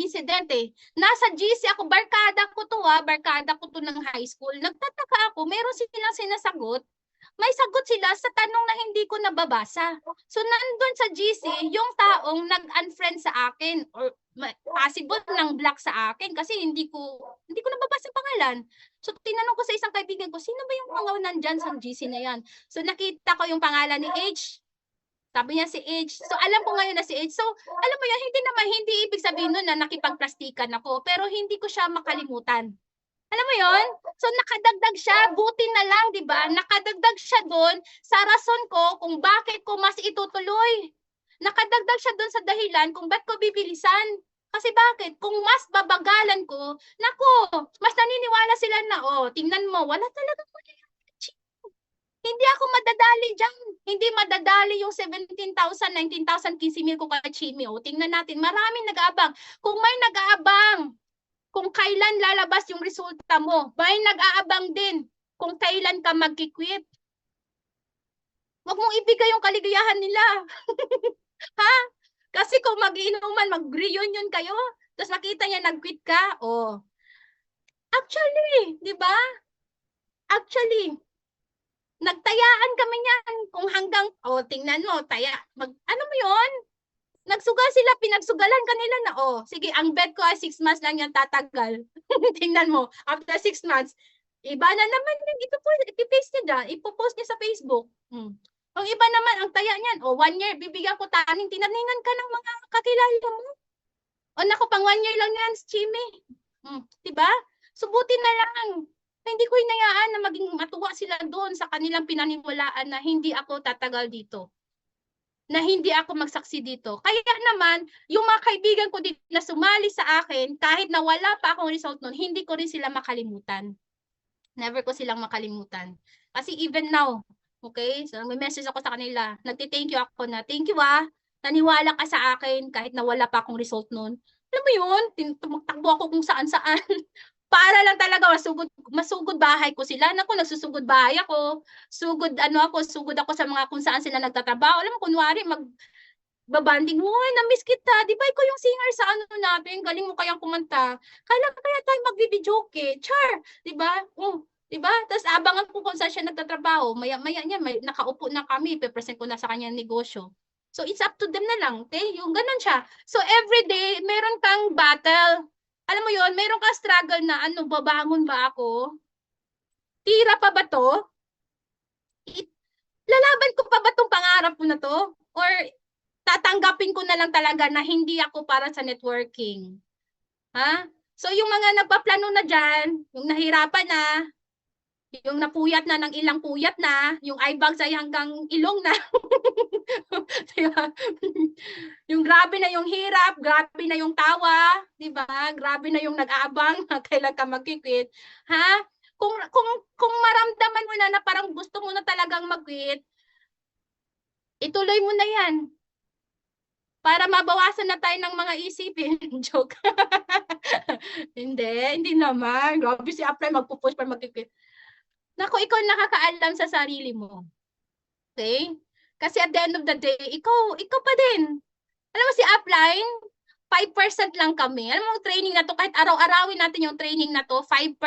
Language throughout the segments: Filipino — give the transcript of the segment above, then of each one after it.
incident eh. Nasa GC ako, barkada ko to barkada ko to ng high school. Nagtataka ako, meron silang sinasagot. May sagot sila sa tanong na hindi ko nababasa. So nandun sa GC, yung taong nag-unfriend sa akin or possible nang block sa akin kasi hindi ko nababasa yung pangalan. So tinanong ko sa isang kaibigan ko, sino ba yung mga nandyan sa GC na yan? So nakita ko yung pangalan ni H. Sabi niya si H. So alam ko ngayon na si H. So alam mo yan, hindi ibig sabihin nun na nakipagplastikan ako, pero hindi ko siya makalimutan. Alam mo yon? So nakadagdag siya, buti na lang, 'di ba? Nakadagdag siya doon sa rason ko kung bakit ko mas itutuloy. Nakadagdag siya doon sa dahilan kung bakit ko bibilisan. Kasi bakit? Kung mas babagalan ko, nako, mas naniniwala sila na, tingnan mo, wala talagang mangyayari. Hindi ako madadali dyan. Hindi madadali yung 17,000, 19,000, 15,000 ko ka-chimi. Tingnan natin, maraming nag-aabang. Kung may nag-aabang, kung kailan lalabas yung resulta mo, may nag-aabang din kung kailan ka magki-quit. Huwag mong ibigay yung kaligayahan nila. Ha? Kasi kung mag-iinuman, mag-reunion kayo, tapos makita niya nag-quit ka, Actually, di ba? Actually, nagtayaan kami niyan kung hanggang, tingnan mo, ano mo yon? Nagsugal sila, pinagsugalan kanila na, sige, ang bet ko ay 6 months lang yan tatagal. Tingnan mo, after 6 months, iba na naman yung ipipaste niya dyan, ipopost niya sa Facebook. Ang iba naman, ang taya niyan, 1 year, bibigyan ko taning, tinaningan ka ng mga kakilala mo. Naku, pang 1 year lang yan, Chimmy. Diba? Subutin na lang. Hindi ko hinayaan na maging matuwa sila doon sa kanilang pinaniwalaan na hindi ako tatagal dito. Na hindi ako magsaksi dito. Kaya naman, yung mga kaibigan ko dito na sumali sa akin, kahit na wala pa akong result nun, hindi ko rin sila makalimutan. Never ko silang makalimutan. Kasi even now, okay, so may message ako sa kanila, nagti-thank you ako na, thank you naniwala ka sa akin kahit na wala pa akong result nun. Alam mo yun, tumakbo ako kung saan-saan. Para lang talaga masugod bahay ko sila. Naku, nagsusugod bahay ako. Sugod ako sa mga kung saan sila nagtatrabaho. Alam mo, kunwari, babanding, uy, na-miss kita. Di ba ikaw yung singer sa ano natin? Galing mo kayang kumanta. Kaya tayo magbibidyoke. Char! Di ba? Di ba? Tapos abangan ko kung saan siya nagtatrabaho. Maya-maya niya, nakaupo na kami. Pe-present ko na sa kanya negosyo. So, it's up to them na lang. Yung ganun siya. So, everyday, meron kang battle. Alam mo yon, meron kang struggle na babangon ba ako? Tira pa ba to? Lalaban ko pa ba tong pangarap ko na to? Or tatanggapin ko na lang talaga na hindi ako para sa networking? Ha? So yung mga nagpaplano na dyan, yung nahirapan na, yung napuyat na ng ilang puyat na, yung eye bags ay hanggang ilong na. Yung grabe na yung hirap, grabe na yung tawa, di ba? Grabe na yung nag-aabang, kailan ka mag-quit. Ha? Kung maramdaman mo na parang gusto mo na talagang mag-quit, ituloy mo na yan. Para mabawasan na tayo ng mga isipin. Joke. Hindi naman. Grabe si Apply, magpupush para mag-quit. Naku, ikaw nakakaalam sa sarili mo. Okay? Kasi at the end of the day, ikaw pa din. Alam mo si Upline, 5% lang kami. Alam mo, training na to, kahit araw-arawin natin yung training na to, 5%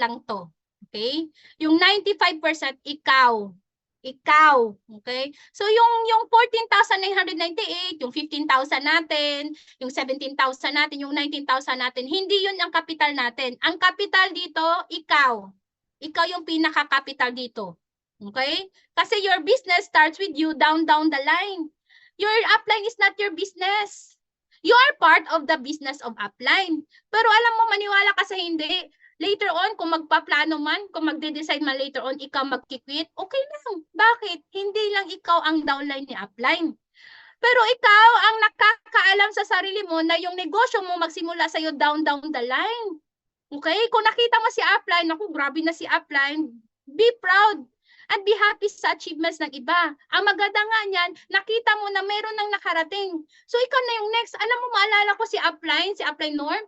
lang to. Okay? Yung 95%, ikaw. Okay? So yung 14,998, yung 15,000 natin, yung 17,000 natin, yung 19,000 natin, hindi yun ang kapital natin. Ang kapital dito, ikaw. Ikaw yung pinaka-capital dito. Okay? Kasi your business starts with you down the line. Your upline is not your business. You are part of the business of upline. Pero alam mo, maniwala ka sa hindi. Later on, kung magpaplano man, kung magde-decide man later on, ikaw magkikwit, okay lang. Bakit? Hindi lang ikaw ang downline ni upline. Pero ikaw ang nakakaalam sa sarili mo na yung negosyo mo magsimula sa'yo down the line. Okay? Kung nakita mo si upline, naku, grabe na si upline, be proud and be happy sa achievements ng iba. Ang maganda nga niyan, nakita mo na meron nang nakarating. So ikaw na yung next. Alam mo, maalala ko si upline Norm.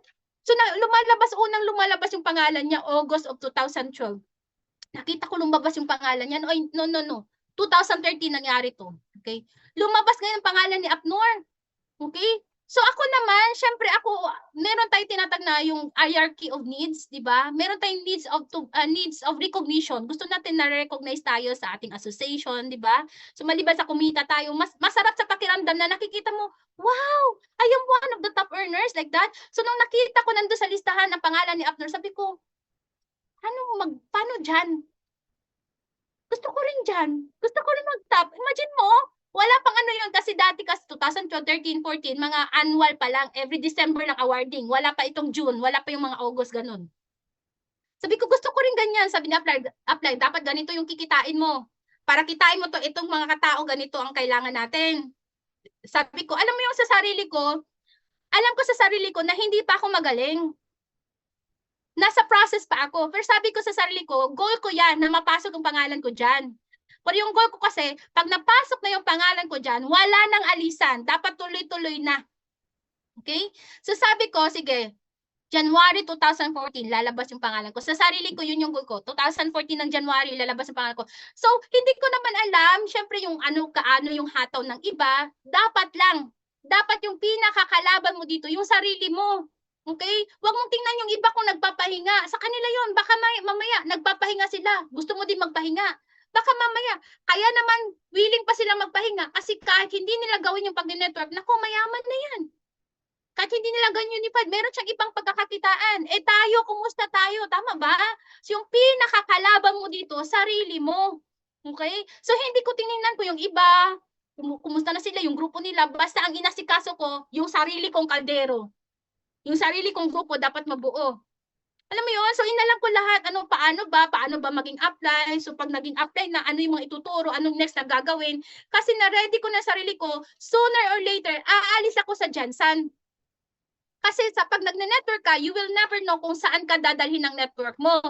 So unang lumalabas yung pangalan niya, August of 2012. Nakita ko lumabas yung pangalan niya. Oy, no. 2013 nangyari to. Okay? Lumabas ngayon ang pangalan ni Upnor. Okay? So ako naman, syempre ako, meron tayong tinatag na yung hierarchy of needs, di ba? Meron tayong needs of recognition. Gusto natin na recognize tayo sa ating association, di ba? So maliban sa kumita tayo, masarap sa pakiramdam na nakikita mo, wow, I am one of the top earners, like that. So nung nakita ko nando sa listahan ng pangalan ni Abner, sabi ko, paano dyan? Gusto ko rin dyan. Gusto ko rin mag-top. Imagine mo, wala pang ano yun kasi dati kasi 2012, 13, 14, mga annual pa lang. Every December ng awarding. Wala pa itong June. Wala pa yung mga August, ganun. Sabi ko, gusto ko rin ganyan. Sabi ni apply, dapat ganito yung kikitain mo. Para kitain mo to, itong mga katao, ganito ang kailangan natin. Sabi ko, alam mo yung sa sarili ko, alam ko sa sarili ko na hindi pa ako magaling. Nasa process pa ako. Pero sabi ko sa sarili ko, goal ko yan na mapasok yung pangalan ko dyan. Pero yung goal ko kasi, pag napasok na yung pangalan ko dyan, wala nang alisan. Dapat tuloy-tuloy na. Okay? So sabi ko, sige, January 2014, lalabas yung pangalan ko. Sa sarili ko, yun yung goal ko. 2014 ng January, lalabas yung pangalan ko. So, hindi ko naman alam, syempre yung kaano yung hataw ng iba, dapat lang. Dapat yung pinakakalaban mo dito, yung sarili mo. Okay? Huwag mong tingnan yung iba kung nagpapahinga. Sa kanila yon, baka mamaya nagpapahinga sila. Gusto mo din magpahinga. Baka mamaya, kaya naman willing pa sila magpahinga kasi kahit hindi nila gawin yung pag-network, naku, mayaman na yan. Kahit hindi nila ganyan unified, meron siyang ibang pagkakakitaan. Eh tayo, kumusta tayo? Tama ba? So yung pinakakalaban mo dito, sarili mo. Okay? So hindi ko tinignan ko yung iba, kumusta na sila, yung grupo nila. Basta ang inasikaso ko, yung sarili kong kaldero. Yung sarili kong grupo dapat mabuo. Alam mo yun? So inalam ko lahat, paano ba maging apply. So pag naging apply na, ano yung mga ituturo, anong next na gagawin. Kasi na-ready ko na sarili ko, sooner or later, aalis ako sa Jansan. Kasi sa pag nagne-network ka, you will never know kung saan ka dadalhin ng network mo.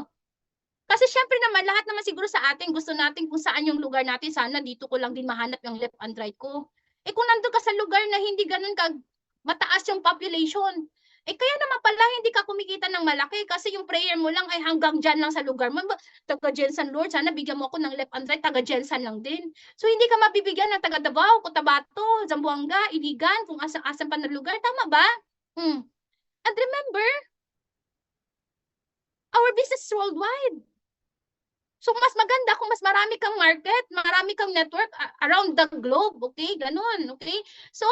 Kasi syempre naman, lahat naman siguro sa atin, gusto natin kung saan yung lugar natin, sana dito ko lang din mahanap yung left and right ko. Eh kung nandun ka sa lugar na hindi ganun ka mataas yung population, eh kaya naman pala hindi ka kumikita ng malaki kasi yung prayer mo lang ay hanggang dyan lang sa lugar mo. Taga Jensan Lord, sana bigyan mo ako ng left and right, taga Jensan lang din. So hindi ka mabibigyan ng taga Davao, Cotabato, Zamboanga, Iligan, kung asa-asan pa na lugar. Tama ba? And remember, our business is worldwide. So mas maganda kung mas marami kang market, marami kang network around the globe, okay? Ganun, okay? So,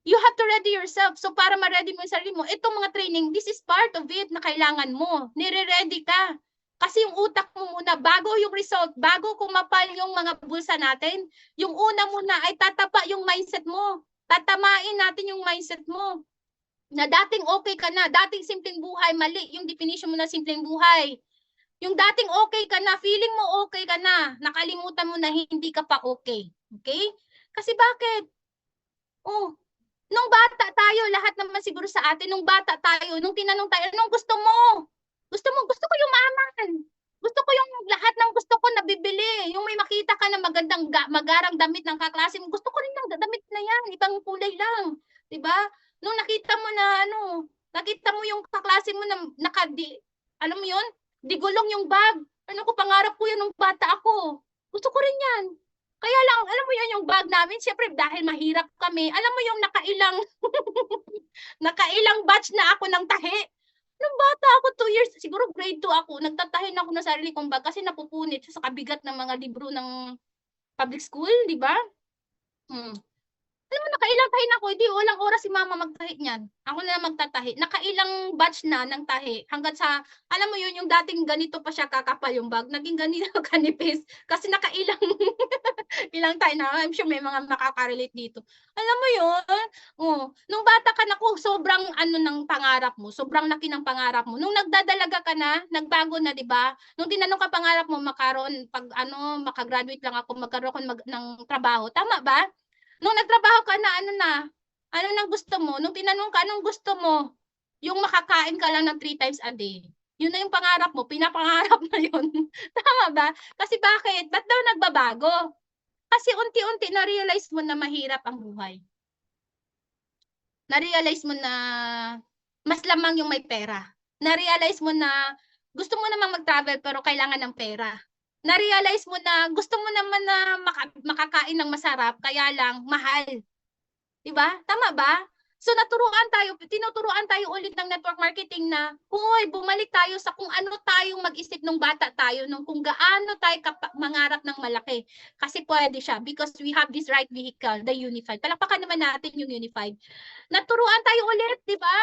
you have to ready yourself. So, para ma-ready mo yung sarili mo, itong mga training, this is part of it na kailangan mo. Nire-ready ka. Kasi yung utak mo muna, bago yung result, bago kumapal yung mga bulsa natin, yung una muna ay tatapa yung mindset mo. Tatamain natin yung mindset mo. Na dating okay ka na, dating simpleng buhay, mali yung definition mo na simpleng buhay. Yung dating okay ka na, feeling mo okay ka na, nakalimutan mo na hindi ka pa okay. Okay? Kasi bakit? Oh, nung bata tayo, lahat naman siguro sa atin, nung bata tayo, nung tinanong tayo, anong gusto mo? Gusto ko yung maman. Gusto ko yung lahat ng gusto ko nabibili. Yung may makita ka na magandang magarang damit ng kaklase mo, gusto ko rin ng damit na yan, ibang kulay lang. 'Di ba? Nung nakita mo na nakita mo yung kaklase mo na alam mo yun? Digulong yung bag. Ano ko, pangarap ko yan nung bata ako. Gusto ko rin yan. Kaya lang, alam mo yan yung bag namin, syempre dahil mahirap kami, alam mo yung nakailang batch na ako ng tahi. Nung bata ako, 2 years, siguro grade 2 ako, nagtatahin ako ng sarili kong bag kasi napupunit sa kabigat ng mga libro ng public school, di ba? Alam mo, nakailang tahi na ako, hindi walang oras si mama magtahi niyan. Ako na magtatahi. Nakailang batch na ng tahi. Hanggang sa, alam mo yun, yung dating ganito pa siya kakapal yung bag, naging ganito kanipis. Kasi nakailang, ilang tahi na, I'm sure may mga makaka-relate dito. Alam mo yun, nung bata ka na, sobrang ng pangarap mo, sobrang laki ng pangarap mo. Nung nagdadalaga ka na, nagbago na, di ba? Nung tinanong ka pangarap mo, makagraduate lang ako, magkaroon ng trabaho. Tama ba? Nung nagtrabaho ka na, ano nang gusto mo? Nung tinanong ka, anong gusto mo? Yung makakain ka lang ng 3 times a day. Yun na yung pangarap mo, pinapangarap na yun. Tama ba? Kasi bakit? Ba't daw nagbabago? Kasi unti-unti na-realize mo na mahirap ang buhay. Na-realize mo na mas lamang yung may pera. Na-realize mo na gusto mo namang mag-travel pero kailangan ng pera. Na-realize mo na gusto mo naman na makakain ng masarap, kaya lang mahal. 'Di ba? Tama ba? So tinuturuan tayo ulit ng network marketing na, hoy, bumalik tayo sa kung ano tayong mag-isip nung bata tayo, nung kung gaano tayo mangarap ng malaki. Kasi pwede siya because we have this right vehicle, the Unified. Palakpakan naman natin yung Unified. Naturuan tayo ulit, di ba?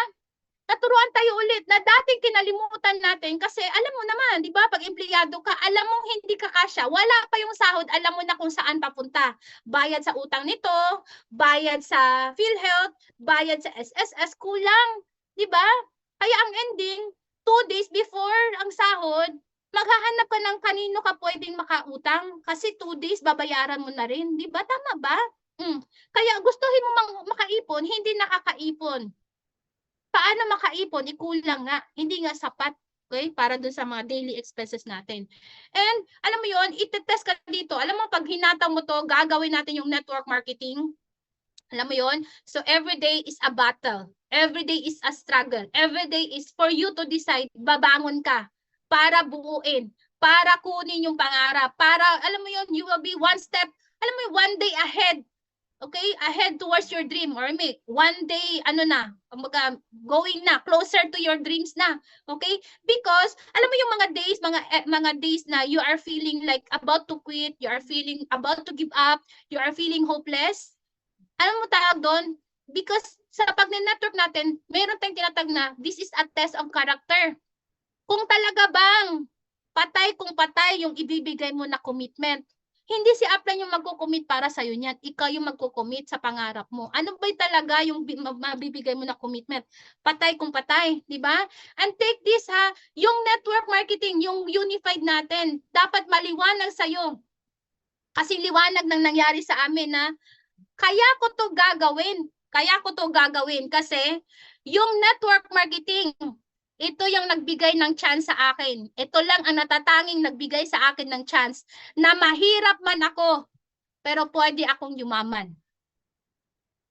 Naturuan tayo ulit na dating kinalimutan natin kasi alam mo naman, di ba, pag empleyado ka, alam mong hindi ka kasya, wala pa yung sahod, alam mo na kung saan papunta. Bayad sa utang nito, bayad sa PhilHealth, bayad sa SSS, kulang, di ba? Kaya ang ending, 2 days before ang sahod, maghahanap ka ng kanino ka pwedeng makautang kasi 2 days babayaran mo na rin, di ba? Tama ba? Kaya gustuhin mo makaipon, hindi nakakaipon. Paano makaipon? Kulang nga. Hindi nga sapat. Okay? Para dun sa mga daily expenses natin. And, alam mo yon, itetest ka dito. Alam mo, pag hinataw mo to, gagawin natin yung network marketing. Alam mo yon? So, every day is a battle. Every day is a struggle. Every day is for you to decide, babangon ka para buuin, para kunin yung pangarap, para, alam mo yon, you will be one step, alam mo, one day ahead. Okay, ahead towards your dream or may one day going na closer to your dreams na. Okay? Because alam mo yung mga days na you are feeling like about to quit, you are feeling about to give up, you are feeling hopeless. Alam mo tawag doon? Because sa pag-network natin, meron tayong tinatag na this is a test of character. Kung talaga bang patay kung patay yung ibibigay mo na commitment. Hindi si upline yung magko-commit para sa'yo niyan. Ikaw yung magko-commit sa pangarap mo. Ano ba talaga yung mabibigay mo na commitment? Patay kung patay, di ba? And take this ha, yung network marketing, yung Unified natin, dapat maliwanag sa'yo. Kasi liwanag nang nangyari sa amin na kaya ko to gagawin. Kaya ko to gagawin kasi yung network marketing, ito yung nagbigay ng chance sa akin. Ito lang ang natatanging nagbigay sa akin ng chance na mahirap man ako, pero pwede akong yumaman.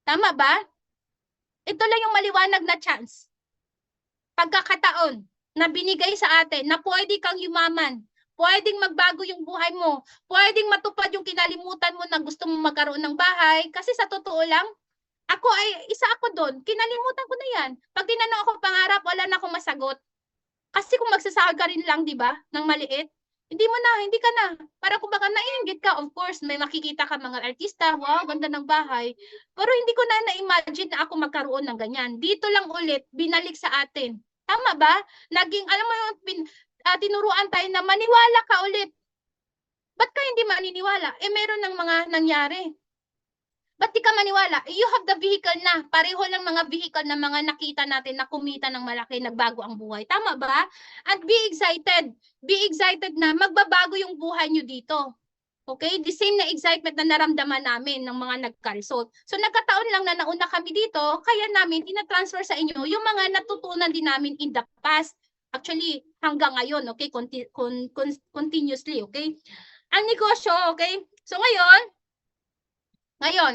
Tama ba? Ito lang yung maliwanag na chance. Pagkakataon na binigay sa atin na pwede kang yumaman, pwedeng magbago yung buhay mo, pwedeng matupad yung kinalimutan mo na gusto mo magkaroon ng bahay. Kasi sa totoo lang, isa ako doon. Kinalimutan ko na yan. Pag tinanong ako pangarap, wala na akong masagot. Kasi kung magsasahod ka rin lang, di ba, ng maliit, hindi ka na. Para kung baka naiinggit ka, of course, may makikita ka mga artista, wow, ganda ng bahay. Pero hindi ko na na-imagine na ako magkaroon ng ganyan. Dito lang ulit, binalik sa atin. Tama ba? Naging, alam mo yung, tinuruan tayo na maniwala ka ulit. Ba't ka hindi maniniwala? Meron ng mga nangyari. Ba't di ka maniwala? You have the vehicle na. Pareho lang mga vehicle na mga nakita natin na kumita ng malaki, nagbago ang buhay. Tama ba? At be excited. Be excited na magbabago yung buhay nyo dito. Okay? The same na excitement na naramdaman namin ng mga nagka-result. So nagkataon lang na nauna kami dito, kaya namin ina-transfer sa inyo yung mga natutunan din namin in the past. Actually, hanggang ngayon, okay? Continuously, okay? Ang negosyo, okay? So ngayon,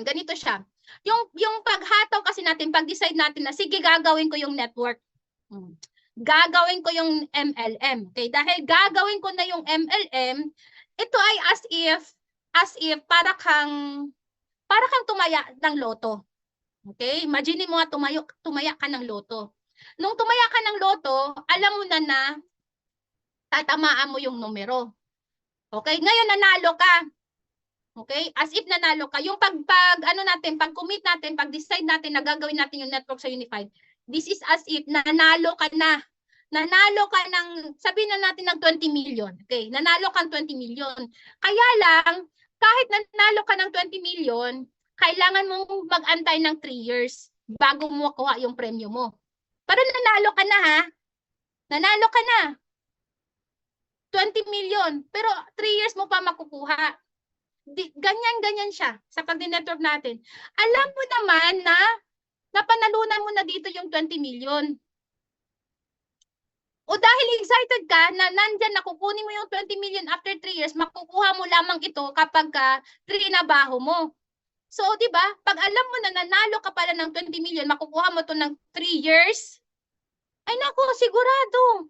ganito siya. Yung paghataw kasi natin, pag-decide natin na sige, gagawin ko yung network. Gagawin ko yung MLM. Okay? Dahil gagawin ko na yung MLM, ito ay as if para kang tumaya ng loto. Okay? Imagine mo nga tumaya ka ng loto. Nung tumaya ka ng loto, alam mo na tatamaan mo yung numero. Okay? Ngayon nanalo ka. Okay? As if nanalo ka. Yung pag-commit natin, pag-decide natin na gagawin natin yung network sa Unified, this is as if nanalo ka na. Nanalo ka ng, sabihin na natin ng 20 million. Okay? Nanalo ka ng 20 million. Kaya lang, kahit nanalo ka ng 20 million, kailangan mong mag-antay ng 3 years bago mo makuha yung premyo mo. Pero nanalo ka na ha. Nanalo ka na. 20 million. Pero 3 years mo pa makukuha. Ganyan siya sa pag-network natin. Alam mo naman na napanalunan mo na dito yung 20 million. O dahil excited ka na nandyan na kukunin mo yung 20 million after 3 years, makukuha mo lamang ito kapag trinabaho mo. So, di ba? Pag alam mo na nanalo ka pala ng 20 million, makukuha mo to ng 3 years, ay naku, sigurado.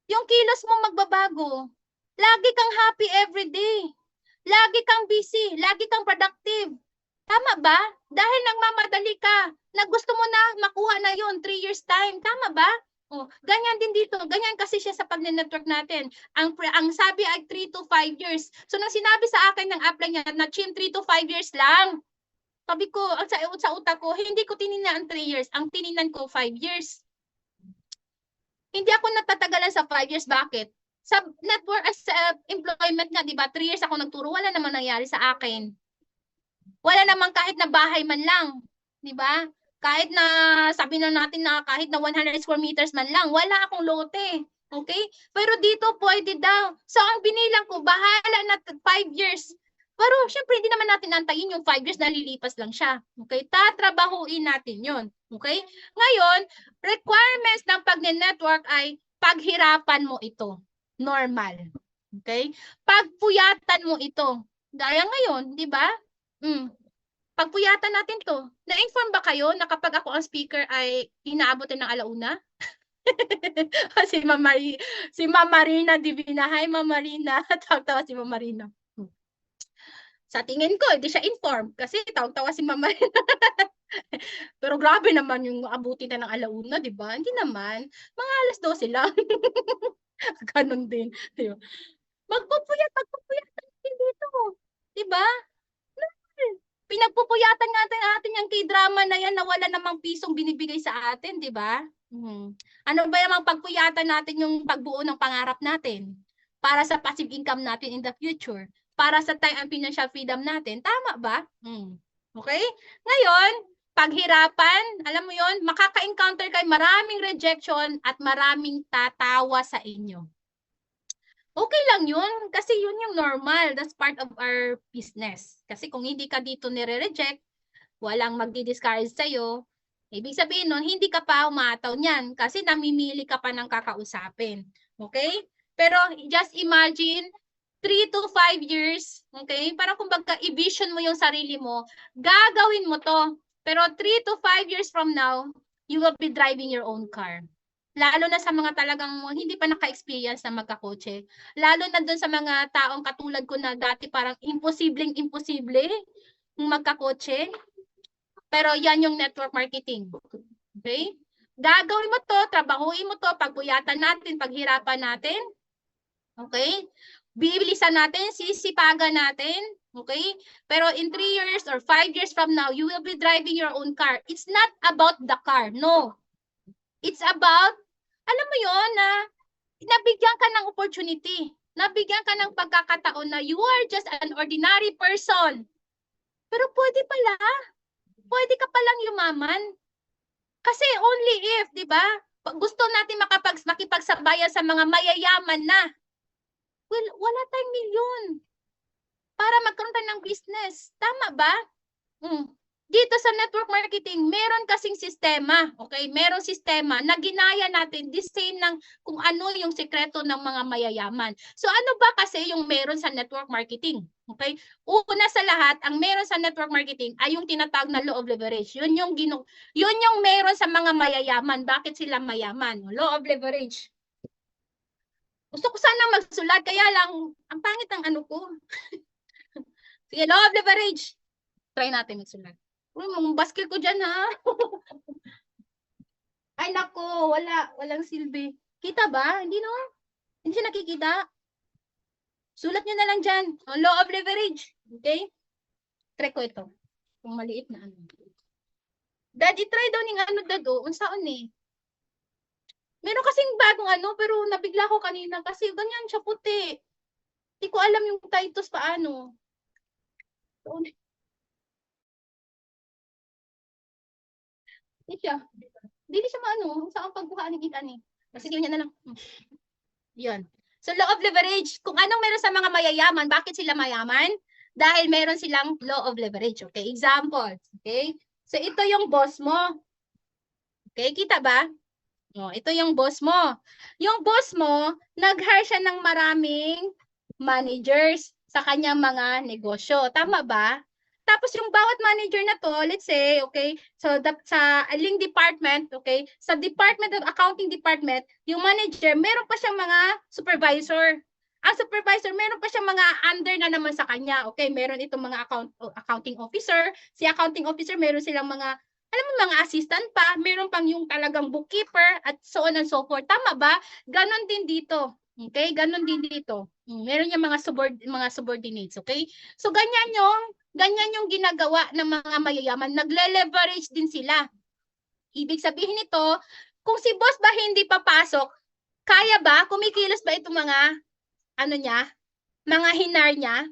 Yung kilos mo magbabago. Lagi kang happy every day. Lagi kang busy, lagi kang productive. Tama ba? Dahil nagmamadali ka, na gusto mo na makuha na yon 3 years time. Tama ba? Oh, ganyan din dito. Ganyan kasi siya sa pag-network natin. Ang sabi ay 3 to 5 years. So, nang sinabi sa akin ng apply niya na Chim 3 to 5 years lang. Sabi ko, sa utak ko, hindi ko tinignan ang 3 years. Ang tinignan ko 5 years. Hindi ako natatagalan sa 5 years. Bakit? Sa network, sa employment nga, di ba? 3 years ako nagturo. Wala namang nangyari sa akin. Wala namang kahit na bahay man lang. Di ba? Kahit na, sabi na natin na kahit na 100 square meters man lang, wala akong lote. Okay? Pero dito pwede daw. So, ang binilang ko, bahala na 5 years. Pero, syempre, hindi naman natin antayin yung 5 years na lilipas lang siya. Okay? Tatrabahuin natin yun. Okay? Ngayon, requirements ng pag-network ay paghirapan mo ito. Normal. Okay? Pagpuyatan mo ito. Gaya ngayon, di ba? Pagpuyatan natin to. Na-inform ba kayo na kapag ako ang speaker ay inaabotin ng alauna? si Ma'am Marina Divina. Hi, Ma'am Marina. Tawag-tawa si Ma'am Marina. Sa tingin ko, hindi siya informed kasi tawag-tawa si Ma'am Marina. Pero grabe naman yung abutin na ng alauna, di ba? Hindi naman. Mga alas 12 lang. Ganon din. Magpupuyat natin dito. Di ba? Pinagpupuyatan natin yung K-drama na yan na wala namang pisong binibigay sa atin, di ba? Ano ba yung pagpuyatan natin yung pagbuo ng pangarap natin para sa passive income natin in the future, para sa time and financial freedom natin. Tama ba? Okay? Ngayon, paghirapan, alam mo yon, makaka-encounter kayo maraming rejection at maraming tatawa sa inyo. Okay lang yun kasi yun yung normal. That's part of our business. Kasi kung hindi ka dito nire-reject, walang magdi-discourage sa'yo, ibig sabihin nun, hindi ka pa umataw niyan kasi namimili ka pa ng kakausapin. Okay? Pero just imagine, 3 to 5 years, okay? Parang kumbaga, i-vision mo yung sarili mo, gagawin mo to. Pero 3 to 5 years from now, you will be driving your own car. Lalo na sa mga talagang hindi pa naka-experience na magkakotse. Lalo na dun sa mga taong katulad ko na dati parang imposibleng-imposible magkakotse. Pero yan yung network marketing. Okay? Gagawin mo to, trabahuin mo to, pagpuyatan natin, paghirapan natin. Okay? Bibilisan natin, sisipagan natin. Okay? Pero in 3 years or 5 years from now, you will be driving your own car. It's not about the car. No. It's about, alam mo yon na nabigyan ka ng opportunity. Nabigyan ka ng pagkakataon na you are just an ordinary person. Pero pwede pala. Pwede ka palang yumaman. Kasi only if, di ba? Gusto natin makipagsabayan sa mga mayayaman na. Well, wala tayong milyon para magkaroon tayo ng business. Tama ba? Dito sa network marketing, meron kasing sistema, okay? Meron sistema na ginaya natin the same ng kung ano yung sikreto ng mga mayayaman. So ano ba kasi yung meron sa network marketing? Okay? Una sa lahat, ang meron sa network marketing ay yung tinatawag na law of leverage. Yun yung meron sa mga mayayaman. Bakit sila mayaman? Law of leverage. Gusto ko sana magsulat, kaya lang, ang pangit ang ano ko. Sige, law of leverage. Try natin magsulat. Uy, mga basket ko dyan, ha? Ay, nako, walang silbi. Kita ba? Hindi, no? Hindi siya nakikita. Sulat nyo na lang dyan. Law of leverage. Okay? Try ko ito. Kung maliit na ano. Dad, itry daw ng ano, Dad, oh. Unsaon eh. Meron kasing bagong ano, pero nabigla ko kanina kasi ganyan siya puti. Hindi ko alam yung Titus paano. So, hindi siya. Hindi siya maano. Saan pagbukaan ng ikan eh. Sige, yan na lang. Yan. So, law of leverage. Kung anong meron sa mga mayayaman, bakit sila mayaman? Dahil meron silang law of leverage. Okay, example. Okay? So, ito yung boss mo. Okay, kita ba? Oh, ito yung boss mo. Yung boss mo, nag-hire siya ng maraming managers sa kanyang mga negosyo. Tama ba? Tapos yung bawat manager na to, let's say, okay, so sa aling department, okay, sa Department of Accounting Department, yung manager, meron pa siyang mga supervisor. Ang supervisor, meron pa siyang mga under na naman sa kanya. Okay, meron itong mga accounting officer. Si accounting officer, meron silang mga, alam mo, mga assistant pa. Meron pang yung talagang bookkeeper at so on and so forth. Tama ba? Ganon din dito. Okay, ganon din dito. Meron yung mga subordinates. Okay? So, ganyan yung ginagawa ng mga mayayaman. Nagle-leverage din sila. Ibig sabihin nito, kung si boss ba hindi papasok, kaya ba? Kumikilos ba itong mga mga hinar niya?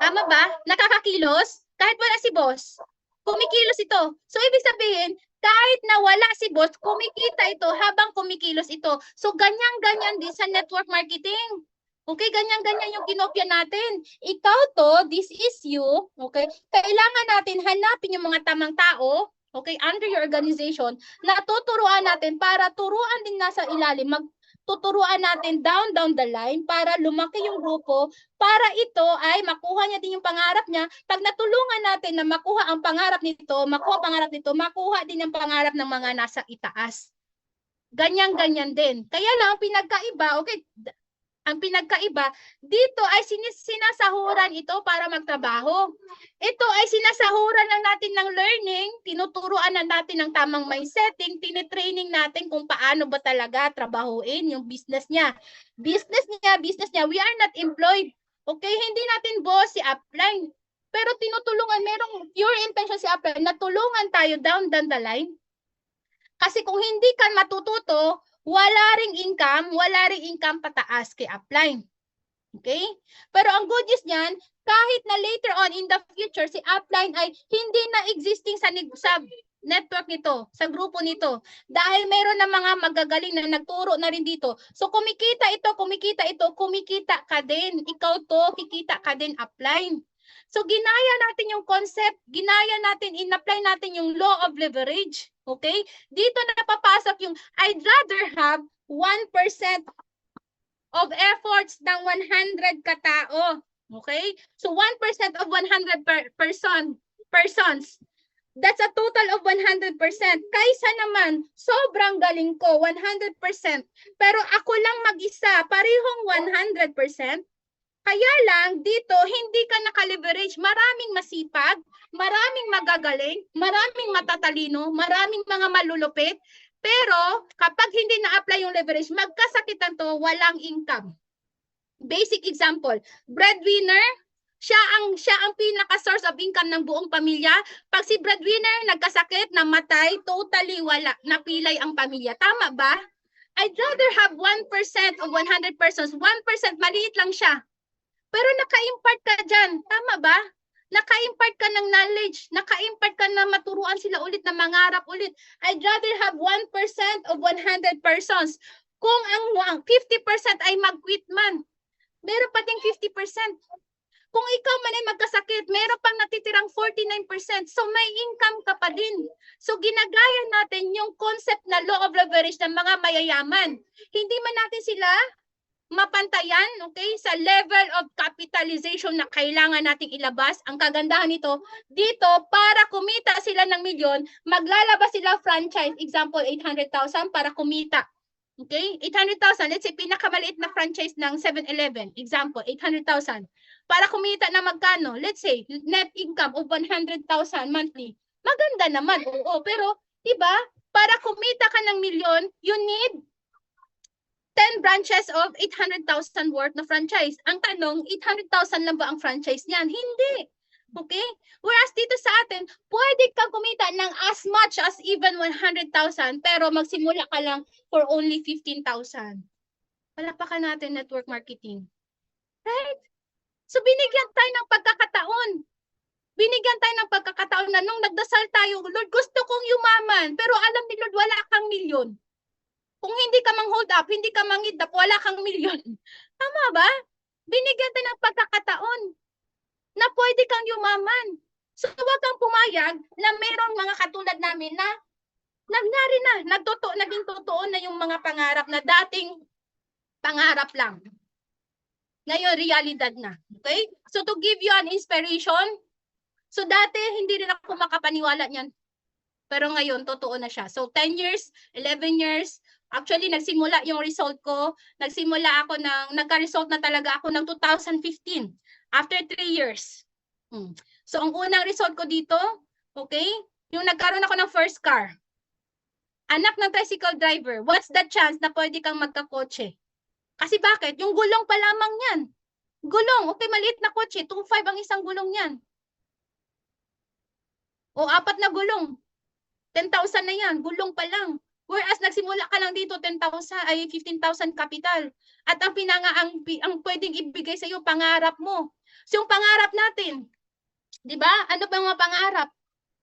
Tama ba? Nakakakilos? Kahit wala si boss, kumikilos ito. So, ibig sabihin, kahit na wala si boss, kumikita ito habang kumikilos ito. So, ganyan-ganyan din sa network marketing. Okay, ganyan-ganyan yung kinopya natin. Ikaw to, this is you. Okay, kailangan natin hanapin yung mga tamang tao, okay, under your organization, na tuturuan natin para turuan din nasa ilalim, tuturuan natin down the line para lumaki yung grupo, para ito ay makuha niya din yung pangarap niya. Pag natulungan natin na makuha ang pangarap nito, makuha din ang pangarap ng mga nasa itaas. Ganyan-ganyan din. Kaya lang, pinagkaiba, okay, ang pinagkaiba, dito ay sinasahuran ito para magtrabaho. Ito ay sinasahuran lang natin ng learning, tinuturuan na natin ng tamang mindsetting, tinitraining natin kung paano ba talaga trabahuin yung business niya. Business niya, we are not employed. Okay, hindi natin boss si upline. Pero tinutulungan, merong pure intention si upline na tulungan tayo down the line. Kasi kung hindi ka matututo, wala ring income pataas kay upline. Okay? Pero ang good news niyan, kahit na later on in the future, si upline ay hindi na existing sa network nito, sa grupo nito. Dahil meron na mga magagaling na nagturo na rin dito. So kumikita ka din. Ikaw to, kikita ka din upline. So ginaya natin yung concept, in-apply natin yung law of leverage. Okay? Dito na papasok yung I'd rather have 1% of efforts ng 100 katao. Okay? So 1% of 100 persons. That's a total of 100%. Kaysa naman, sobrang galing ko, 100%. Pero ako lang mag-isa, parehong 100%. Kaya lang, dito, hindi ka naka-leverage. Maraming masipag, maraming magagaling, maraming matatalino, maraming mga malulupit. Pero, kapag hindi na-apply yung leverage, magkasakitan to, walang income. Basic example, breadwinner, siya ang pinaka-source of income ng buong pamilya. Pag si breadwinner nagkasakit, namatay, totally wala, napilay ang pamilya. Tama ba? I'd rather have 1% of 100 persons. 1%, maliit lang siya. Pero naka-impart ka dyan. Tama ba? Naka-impart ka ng knowledge. Naka-impart ka na maturuan sila ulit, na mangarap ulit. I'd rather have 1% of 100 persons. Kung ang 50% ay mag-quit man, meron pa ding 50%. Kung ikaw man ay magkasakit, meron pang natitirang 49%. So may income ka pa din. So ginagaya natin yung concept na law of leverage ng mga mayayaman. Hindi man natin sila mapantayan, okay, sa level of capitalization na kailangan nating ilabas. Ang kagandahan nito, dito, para kumita sila ng milyon, maglalabas sila franchise. Example, 800,000 para kumita. Okay? 800,000, let's say, pinakamaliit na franchise ng 7-Eleven. Example, 800,000. Para kumita na magkano? Let's say, net income of 100,000 monthly. Maganda naman, oo. Pero, diba, para kumita ka ng milyon, you need 10 branches of 800,000 worth na franchise. Ang tanong, 800,000 lang ba ang franchise niyan? Hindi. Okay? Whereas dito sa atin, pwede kang kumita ng as much as even 100,000 pero magsimula ka lang for only 15,000. Palapakan natin network marketing. Right? So binigyan tayo ng pagkakataon. Binigyan tayo ng pagkakataon na nung nagdasal tayo, Lord, gusto kong yumaman. Pero alam ni Lord, wala kang milyon. Kung hindi ka mang hold up, hindi ka mang hit up, wala kang milyon. Tama ba? Binigyan tayo ng pagkakataon na pwede kang yumaman. So huwag kang pumayag na mayroong mga katulad namin na nangyari na, naging totoo na yung mga pangarap na dating pangarap lang. Ngayon, realidad na. Okay? So to give you an inspiration, so dati hindi rin ako makapaniwala niyan. Pero ngayon, totoo na siya. So 10 years, 11 years, Actually, nagsimula yung result ko. Nagka-result na talaga ako ng 2015. After 3 years. So, ang unang result ko dito, okay, yung nagkaroon ako ng first car. Anak ng tricycle driver, what's the chance na pwede kang magkakotse? Kasi bakit? Yung gulong pa lamang yan. Gulong, okay, maliit na kotse, 2.5 ang isang gulong yan. O 4 na gulong, 10,000 na yan, gulong pa lang. Whereas nagsimula ka lang dito 15,000 capital. At ang pwedeng ibigay sa iyo pangarap mo. So yung pangarap natin, 'di ba? Ano bang mga pangarap?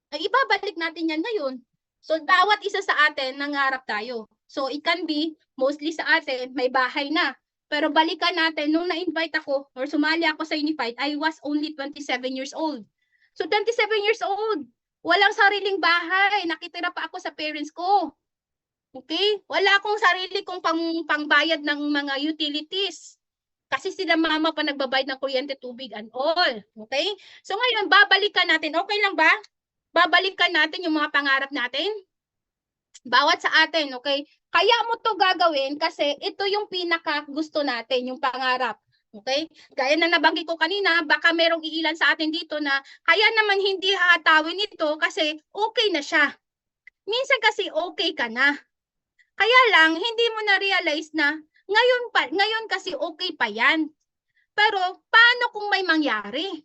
Ay ibabalik natin 'yan ngayon. So bawat isa sa atin nangarap tayo. So it can be mostly sa atin may bahay na. Pero balikan natin nung na-invite ako or sumali ako sa Unified, I was only 27 years old. So 27 years old, walang sariling bahay, nakitira pa ako sa parents ko. Okay? Wala akong sarili kong pangbayad ng mga utilities. Kasi sila mama pa nagbabayad ng kuryente, tubig, and all. Okay? So ngayon, babalikan natin. Okay lang ba? Babalikan natin yung mga pangarap natin. Bawat sa atin, okay? Kaya mo to gagawin kasi ito yung pinaka gusto natin, yung pangarap. Okay? Gaya na nabanggit ko kanina, baka merong iilan sa atin dito na kaya naman hindi hahatawin ito kasi okay na siya. Minsan kasi okay ka na. Kaya lang, hindi mo na-realize na ngayon kasi okay pa yan. Pero paano kung may mangyari?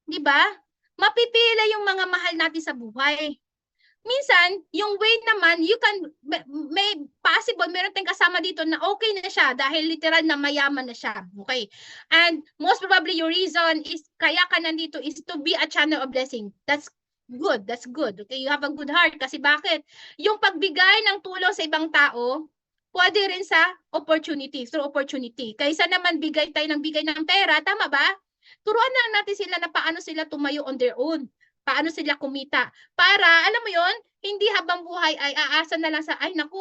Di ba? Mapipila yung mga mahal natin sa buhay. Minsan, yung way naman, may possible, meron tayong kasama dito na okay na siya dahil literal na mayaman na siya. Okay? And most probably your reason is, kaya ka nandito is to be a channel of blessing. That's good. That's good. Okay? You have a good heart. Kasi bakit? Yung pagbigay ng tulong sa ibang tao, pwede rin sa opportunity, through opportunity. Kaysa naman bigay ng pera, tama ba? Turuan na natin sila na paano sila tumayo on their own. Paano sila kumita. Para, alam mo yon, hindi habang buhay ay aasa na lang sa, ay naku,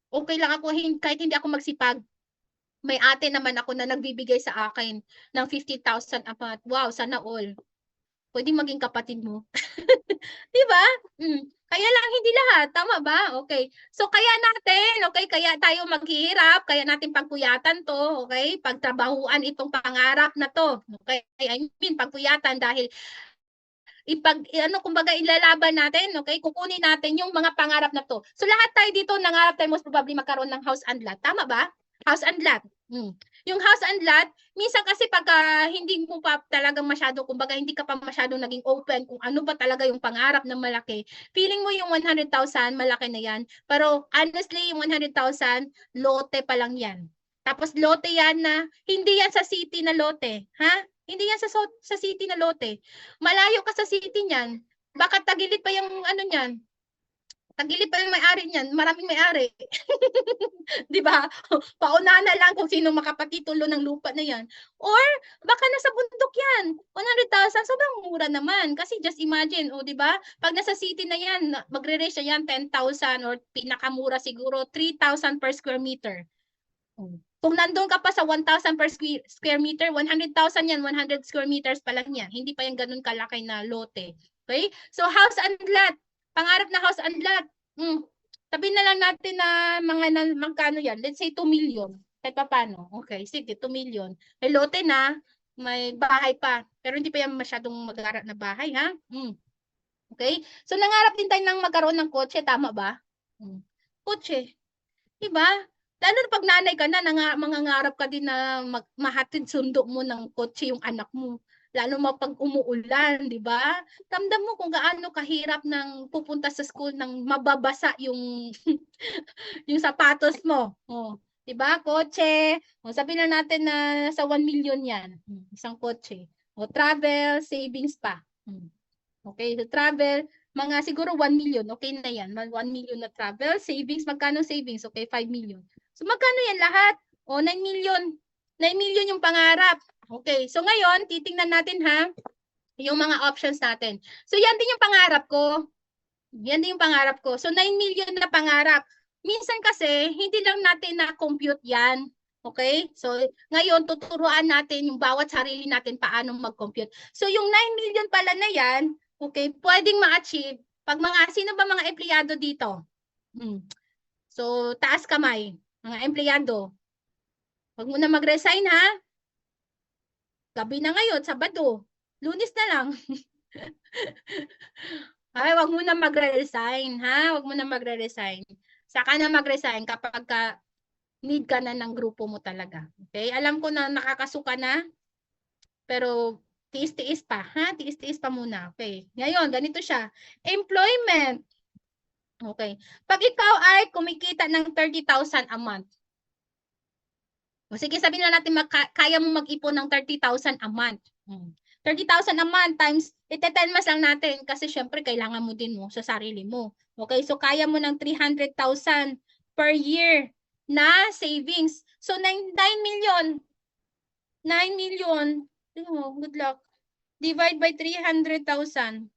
okay lang ako kahit hindi ako magsipag. May ate naman ako na nagbibigay sa akin ng 50,000 a month. Wow, sana all. Pwede maging kapatid mo. Di ba? Kaya lang hindi lahat, tama ba? Okay. So kaya natin, okay, kaya tayo maghihirap, kaya natin pagpuyatan to, okay? Pagtrabahuan itong pangarap na to. Okay? I mean, pagpuyatan dahil kumbaga ilalaban natin, okay? Kukunin natin yung mga pangarap na to. So lahat tayo dito nangarap tayo most probably magkaroon ng house and lot, tama ba? House and lot. Yung house and lot, minsan kasi pagka hindi mo pa talagang masyado, kumbaga hindi ka pa masyadong naging open kung ano ba talaga yung pangarap ng malaki, feeling mo yung 100,000, malaki na yan. Pero honestly, yung 100,000, lote pa lang yan. Tapos lote yan na, hindi yan sa city na lote. Ha? Hindi yan sa city na lote. Malayo ka sa city niyan. Baka tagilid pa yung ano niyan. Tagilid pa yung may-ari niyan. Maraming may-ari. Di ba? Pauna na lang kung sino makapatitulo ng lupa na yan. Or baka nasa bundok yan. 100,000, sobrang mura naman. Kasi just imagine, di ba? Pag nasa city na yan, magre-range na yan 10,000 or pinakamura siguro 3,000 per square meter. Kung nandun ka pa sa 1,000 per square meter, 100,000 yan, 100 square meters pa lang yan. Hindi pa yan ganun kalaki na lote. Okay? So house and lot. Pangarap na house and lot. Sabihin na lang natin na magkano yan. Let's say 2 million. Kahit pa paano. Okay, sige, 2 million. May lote na, may bahay pa. Pero hindi pa yan masyadong mag-aarap na bahay, ha? Okay? So nangarap din tayo ng magkaroon ng kotse, tama ba? Kotse. Diba? Lalo na pag nanay ka na, mangangarap ka din na mahatid sundo mo ng kotse yung anak mo. Lalo mo pag umuulan, di ba? Ramdam mo kung gaano kahirap ng pupunta sa school nang mababasa yung yung sapatos mo. Di ba? Kotse. Sabihin na natin na sa 1 million yan. Isang kotse. Travel, savings pa. Okay, so travel, mga siguro 1 million. Okay na yan. 1 million na travel. Savings, magkano savings? Okay, 5 million. So magkano yan lahat? 9 million. 9 million yung pangarap. Okay, so ngayon, titingnan natin ha, yung mga options natin. So yan din yung pangarap ko. Yan din yung pangarap ko. So 9 million na pangarap. Minsan kasi, hindi lang natin na-compute yan. Okay? So ngayon, tuturuan natin yung bawat sarili natin paano mag-compute. So yung 9 million pala na yan, okay, pwedeng ma-achieve pag sino ba mga empleyado dito? So, taas kamay, mga empleyado. Huwag mo na mag-resign ha. Gabi na ngayon, Sabado. Lunes na lang. Ay, wag mo na magre-resign, ha? Wag mo na magre-resign. Saka na mag-resign kapag need ka na ng grupo mo talaga. Okay? Alam ko na nakakasuka na, pero tiis-tiis pa, ha? Tiis-tiis pa muna. Okay. Ngayon, ganito siya. Employment. Okay. Pag ikaw ay kumikita ng 30,000 a month, o sige, sabihin na natin kaya mo mag-ipon ng 30,000 a month. 30,000 a month times, ite-10 mas lang natin kasi syempre kailangan mo din mo sa sarili mo. Okay, so kaya mo ng 300,000 per year na savings. So 9 million. 9 million. Oh, good luck. Divide by 300,000.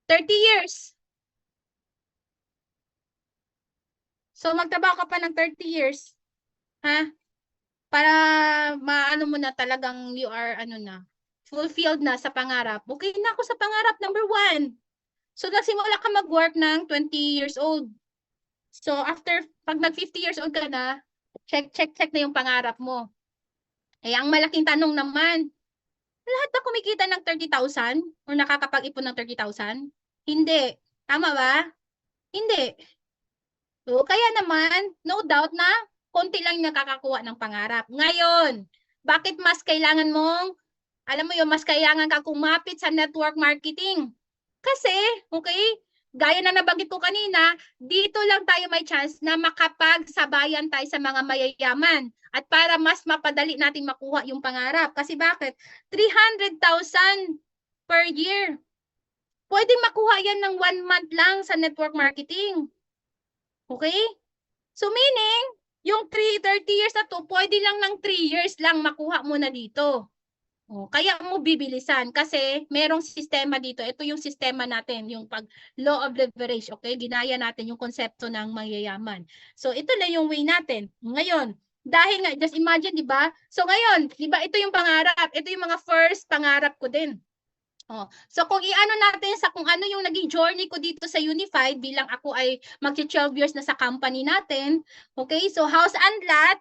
30 years. So magtrabaho ka pa ng 30 years. Ha? Para maano mo na talagang you are fulfilled na sa pangarap. Okay na ako sa pangarap, number 1. So nagsimula ka mag-work ng 20 years old. So after, pag nag 50 years old ka na, check na yung pangarap mo. Eh, ang malaking tanong naman, lahat ba kumikita ng 30,000 or nakakapag-ipon ng 30,000? Hindi. Tama ba? Hindi. So, kaya naman, no doubt na konti lang nakakakuha ng pangarap. Ngayon, bakit mas kailangan mong, alam mo yun, mas kailangan ka kumapit sa network marketing? Kasi, okay, gaya na nabanggit ko kanina, dito lang tayo may chance na makapagsabayan tayo sa mga mayayaman. At para mas mapadali natin makuha yung pangarap. Kasi bakit? 300,000 per year. Pwede makuha yan ng 1 month lang sa network marketing. Okay? So meaning, yung 30 years na to, pwede lang ng 3 years lang makuha mo na dito. Kaya mo bibilisan kasi merong sistema dito. Ito yung sistema natin, yung law of leverage. Okay? Ginaya natin yung konsepto ng mayayaman. So ito na yung way natin. Ngayon, dahil nga, just imagine, di ba? So ngayon, di ba, ito yung pangarap. Ito yung mga first pangarap ko din. So kung iano natin sa kung ano yung naging journey ko dito sa Unified bilang ako ay magti-12 years na sa company natin. Okay? So house and lot.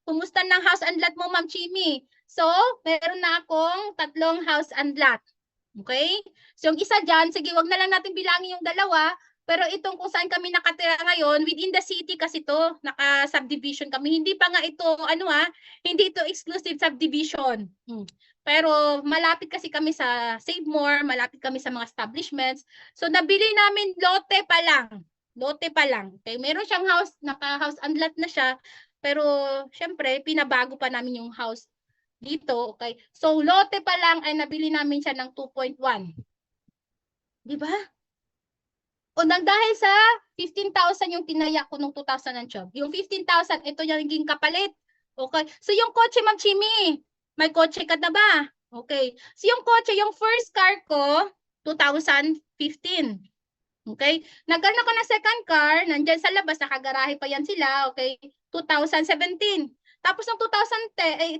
Kumusta ng house and lot mo, Ma'am Chimi? So, meron na akong 3 house and lot. Okay? So yung isa dyan, sige, wag na lang natin bilangin yung 2. Pero itong kung saan kami nakatira ngayon, within the city kasi to, naka-subdivision kami. Hindi pa nga ito, hindi ito exclusive subdivision. Pero malapit kasi kami sa Save More, malapit kami sa mga establishments. So nabili namin lote pa lang. Lote pa lang. Okay, meron siyang house, naka-house and lot na siya. Pero syempre, pinabago pa namin yung house dito. Okay. So lote pa lang ay nabili namin siya ng 2.1. Di ba? O dahil sa 15,000 yung tinaya ko nung 2012. Yung 15,000, ito yung naging kapalit. Okay. So yung kotse, Ma'am Chimi, may kotse ka na ba? Okay. So yung kotse, yung first car ko, 2015. Okay. Nagkaroon ako ng second car, nandyan sa labas, nakagarahe pa yan sila. Okay. 2017. Tapos ng 2018,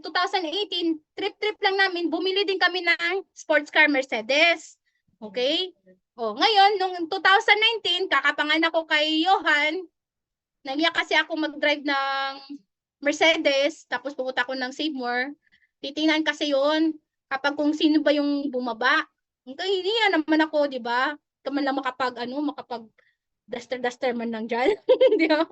trip-trip lang namin, bumili din kami ng sports car Mercedes. Okay? Ngayon, nung 2019, kakapanganak ko kay Johan, nangya kasi ako mag-drive ng Mercedes, tapos pumunta ako ng Save More. Titingnan kasi yon kapag kung sino ba yung bumaba. Hindi naman ako, di ba? Kaman lang makapag duster man lang dyan. Di ba?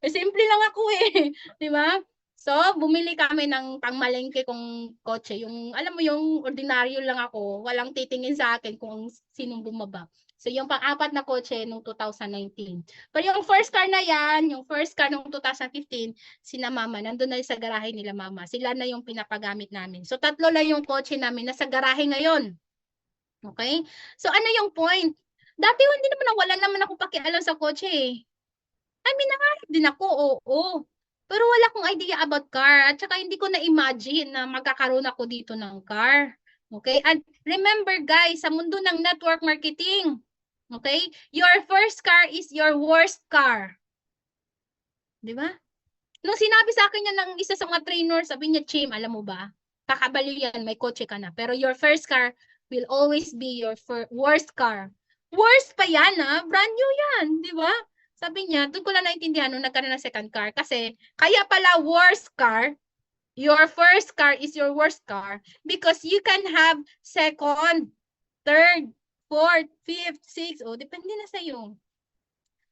Simple lang ako eh. Di ba? So, bumili kami ng pangmalengke kong kotse. Yung, alam mo yung ordinaryo lang ako. Walang titingin sa akin kung sinong bumaba. So, yung pang-apat na kotse nung 2019. Pero yung first car na yan, yung first car nung 2015, sina mama, nandun na sa garahe nila mama. Sila na yung pinapagamit namin. So, 3 lang yung kotse namin nasa garahe ngayon. Okay? So, ano yung point? Dati hindi naman wala naman ako pakialam sa kotse eh. I mean, nangarap din ako, oo. Pero wala akong idea about car. At saka hindi ko na-imagine na magkakaroon ako dito ng car. Okay? And remember guys, sa mundo ng network marketing, okay? Your first car is your worst car. Di ba? Nung sinabi sa akin yan ng isa sa mga trainer, sabi niya, Chim, alam mo ba? Kakabaliw yan, may kotse ka na. Pero your first car will always be your worst car. Worst pa yan, ah. Brand new yan, di ba? Sabi niya, doon ko lang naintindihan nung nagkaroon ng second car. Kasi, kaya pala worst car, your first car is your worst car because you can have second, third, fourth, fifth, sixth, o, depende na sa'yo.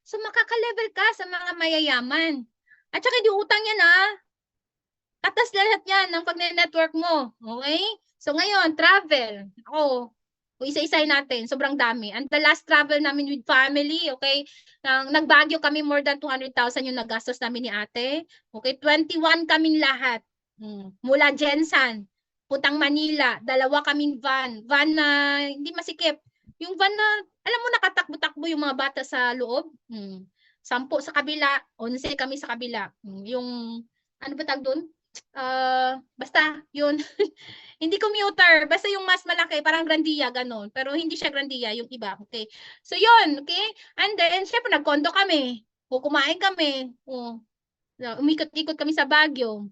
So, makaka-level ka sa mga mayayaman. At saka, di utang yan, ah. Katas lahat yan ng pag-network mo. Okay? So, ngayon, travel. Ako, isa-isahin natin. Sobrang dami. And the last travel namin with family, okay? Nagbagyo kami, more than 200,000 yung nagastos namin ni ate. Okay? 21 kaming lahat. Mula Jensan, Putang Manila, dalawa kaming van. Van na hindi masikip. Yung van na, alam mo, nakatakbo-takbo yung mga bata sa loob. 10 sa kabila, 11 kami sa kabila. Yung, ano ba tag doon? Basta, yun. Hindi commuter, basta yung mas malaki, parang Grandia, ganon. Pero hindi siya Grandia, yung iba, okay? So, yun, okay? And then, syempre, nagkondo kami. O, kumain kami. O, umikot-ikot kami sa Baguio.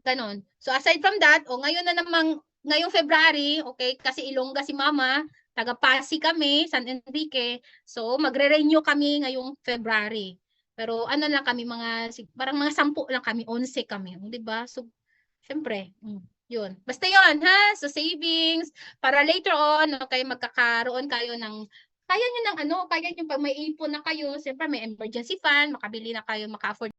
Ganon. So, aside from that, ngayon na namang, ngayong February, okay, kasi Ilongga si Mama, taga Pasig kami, San Enrique. So, magre-renew kami ngayong February. Pero ano lang kami, parang mga 10 lang kami, 11 kami. Di ba? So, syempre, yun. Basta yun, ha? So, savings, para later on, okay, magkakaroon kayo ng, kaya nyo ng kaya nyo pag may ipon na kayo, syempre may emergency fund, makabili na kayo, maka-afford